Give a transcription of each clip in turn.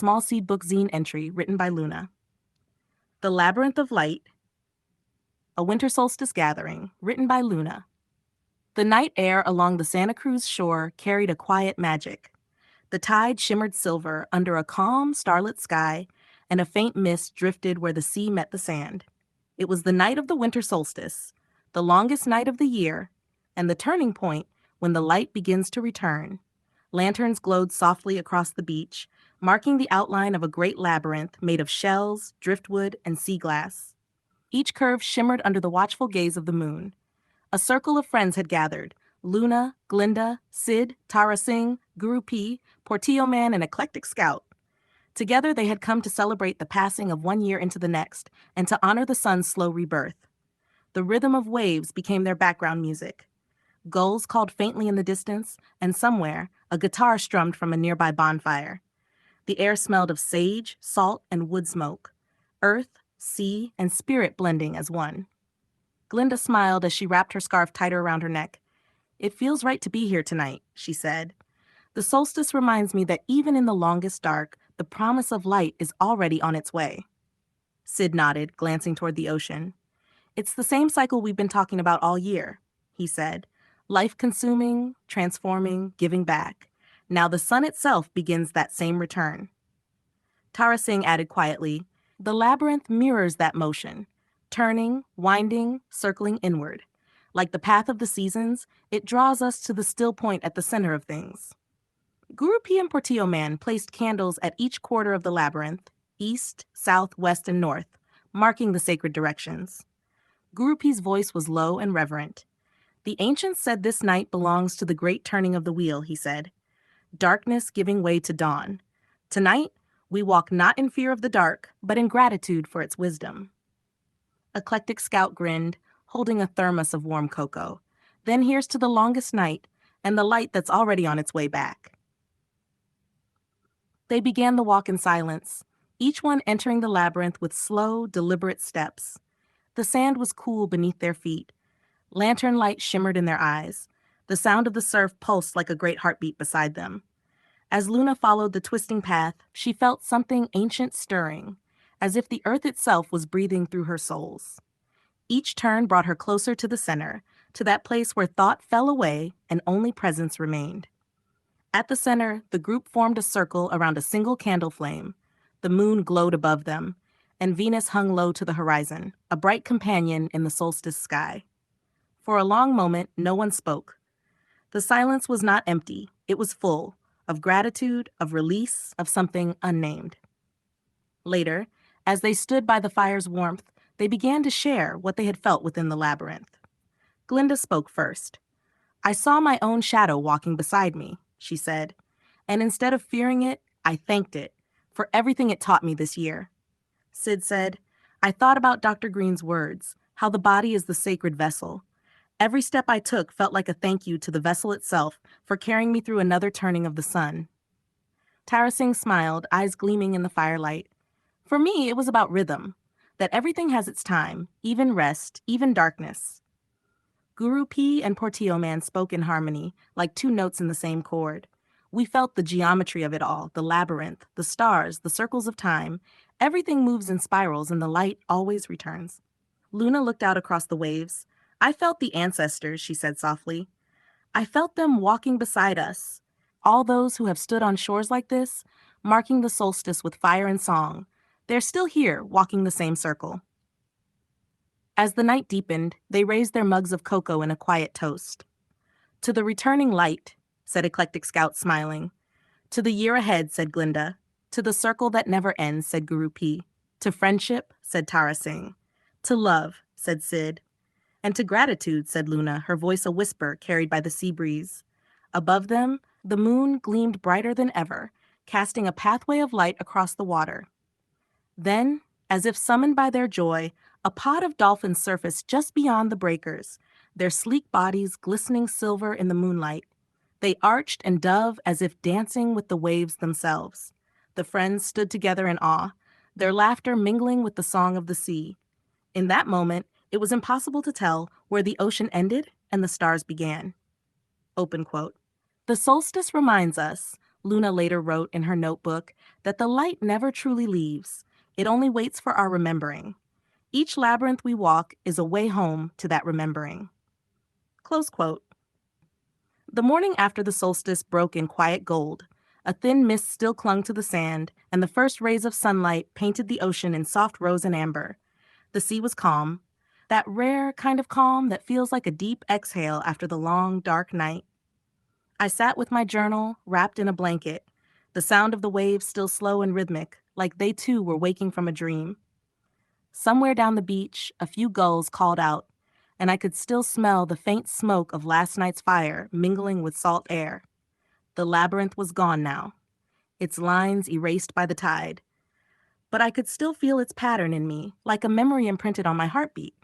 Small Seed Book Zine entry written by Luna. The Labyrinth of Light, a winter solstice gathering, written by Luna. The night air along the Santa Cruz shore carried a quiet magic. The tide shimmered silver under a calm, starlit sky, and a faint mist drifted where the sea met the sand. It was the night of the winter solstice, the longest night of the year, and the turning point when the light begins to return. Lanterns glowed softly across the beach, marking the outline of a great labyrinth made of shells, driftwood, and sea glass. Each curve shimmered under the watchful gaze of the moon. A circle of friends had gathered: Luna, Glinda, Sid, Tara Singh, Guru P, Portillo Man, and Eclectic Scout. Together they had come to celebrate the passing of one year into the next and to honor the sun's slow rebirth. The rhythm of waves became their background music. Gulls called faintly in the distance, and somewhere, a guitar strummed from a nearby bonfire. The air smelled of sage, salt, and wood smoke, earth, sea, and spirit blending as one. Glinda smiled as she wrapped her scarf tighter around her neck. "It feels right to be here tonight," she said. "The solstice reminds me that even in the longest dark, the promise of light is already on its way." Sid nodded, glancing toward the ocean. "It's the same cycle we've been talking about all year," he said. "Life-consuming, transforming, giving back. Now the sun itself begins that same return." Tara Singh added quietly, "The labyrinth mirrors that motion, turning, winding, circling inward. Like the path of the seasons, it draws us to the still point at the center of things." Guru P and Portillo Man placed candles at each quarter of the labyrinth, east, south, west, and north, marking the sacred directions. Guru P's voice was low and reverent. "The ancients said this night belongs to the great turning of the wheel," he said. "Darkness giving way to dawn. Tonight, we walk not in fear of the dark, but in gratitude for its wisdom." Eclectic Scout grinned, holding a thermos of warm cocoa. "Then here's to the longest night and the light that's already on its way back." They began the walk in silence, each one entering the labyrinth with slow, deliberate steps. The sand was cool beneath their feet. Lantern light shimmered in their eyes. The sound of the surf pulsed like a great heartbeat beside them. As Luna followed the twisting path, she felt something ancient stirring, as if the earth itself was breathing through her soles. Each turn brought her closer to the center, to that place where thought fell away and only presence remained. At the center, the group formed a circle around a single candle flame. The moon glowed above them, and Venus hung low to the horizon, a bright companion in the solstice sky. For a long moment, no one spoke. The silence was not empty, it was full, of gratitude, of release, of something unnamed. Later, as they stood by the fire's warmth, they began to share what they had felt within the labyrinth. Glinda spoke first. "I saw my own shadow walking beside me," she said, "and instead of fearing it, I thanked it for everything it taught me this year." Sid said, "I thought about Dr. Green's words, how the body is the sacred vessel. Every step I took felt like a thank you to the vessel itself for carrying me through another turning of the sun." Tara Singh smiled, eyes gleaming in the firelight. "For me, it was about rhythm, that everything has its time, even rest, even darkness." Guru P and Portillo Man spoke in harmony, like two notes in the same chord. We felt the geometry of it all, the labyrinth, the stars, the circles of time. Everything moves in spirals and the light always returns. Luna looked out across the waves. "I felt the ancestors," she said softly. "I felt them walking beside us. All those who have stood on shores like this, marking the solstice with fire and song. They're still here, walking the same circle." As the night deepened, they raised their mugs of cocoa in a quiet toast. "To the returning light," said Eclectic Scout, smiling. "To the year ahead," said Glinda. "To the circle that never ends," said Guru P. "To friendship," said Tara Singh. "To love," said Sid. "And to gratitude," said Luna, her voice a whisper carried by the sea breeze. Above them, the moon gleamed brighter than ever, casting a pathway of light across the water. Then, as if summoned by their joy, a pod of dolphins surfaced just beyond the breakers, their sleek bodies glistening silver in the moonlight. They arched and dove as if dancing with the waves themselves. The friends stood together in awe, their laughter mingling with the song of the sea. In that moment, it was impossible to tell where the ocean ended and the stars began. Open quote. The solstice reminds us, Luna later wrote in her notebook that the light never truly leaves. It only waits for our remembering. Each labyrinth we walk is a way home to that remembering. Close quote. The morning after the solstice broke in quiet gold. A thin mist still clung to the sand, and the first rays of sunlight painted the ocean in soft rose and amber. The sea was calm, that rare kind of calm that feels like a deep exhale after the long, dark night. I sat with my journal, wrapped in a blanket, the sound of the waves still slow and rhythmic, like they too were waking from a dream. Somewhere down the beach, a few gulls called out, and I could still smell the faint smoke of last night's fire mingling with salt air. The labyrinth was gone now, its lines erased by the tide, but I could still feel its pattern in me, like a memory imprinted on my heartbeat.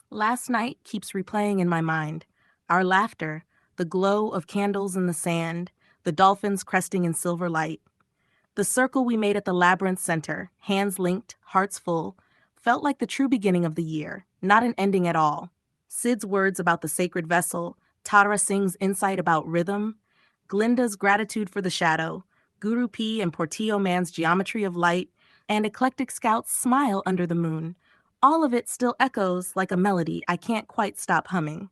Last night keeps replaying in my mind. Our laughter, the glow of candles in the sand, the dolphins cresting in silver light. The circle we made at the labyrinth center, hands linked, hearts full, felt like the true beginning of the year, not an ending at all. Sid's words about the sacred vessel, Tara Singh's insight about rhythm, Glinda's gratitude for the shadow, Guru P and Portillo Man's geometry of light, and Eclectic Scout's smile under the moon. All of it still echoes like a melody I can't quite stop humming.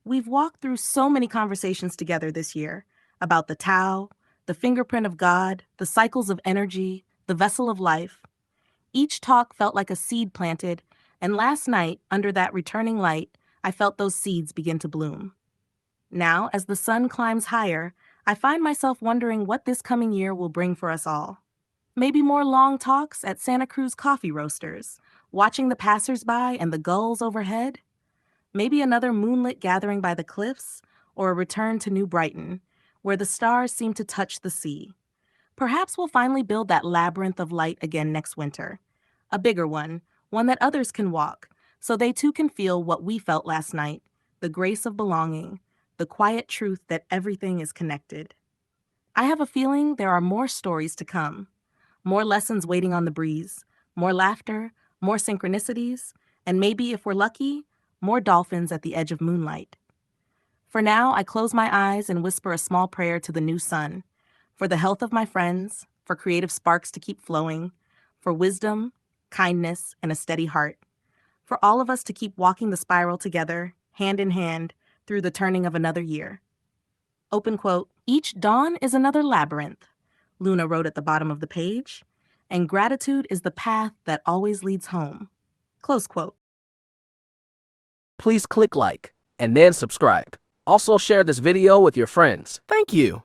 We've walked through so many conversations together this year about the Tao, the fingerprint of God, the cycles of energy, the vessel of life. Each talk felt like a seed planted, and last night, under that returning light, I felt those seeds begin to bloom. Now, as the sun climbs higher, I find myself wondering what this coming year will bring for us all. Maybe more long talks at Santa Cruz coffee roasters, watching the passersby and the gulls overhead. Maybe another moonlit gathering by the cliffs, or a return to New Brighton, where the stars seem to touch the sea. Perhaps we'll finally build that labyrinth of light again next winter. A bigger one that others can walk, so they too can feel what we felt last night, the grace of belonging, the quiet truth that everything is connected. I have a feeling there are more stories to come, more lessons waiting on the breeze, more laughter, more synchronicities, and maybe, if we're lucky, more dolphins at the edge of moonlight. For now, I close my eyes and whisper a small prayer to the new sun, for the health of my friends, for creative sparks to keep flowing, for wisdom, kindness, and a steady heart, for all of us to keep walking the spiral together, hand in hand, through the turning of another year. Open quote, each dawn is another labyrinth, Luna wrote at the bottom of the page, and gratitude is the path that always leads home. Close quote. Please click like and then subscribe. Also share this video with your friends. Thank you.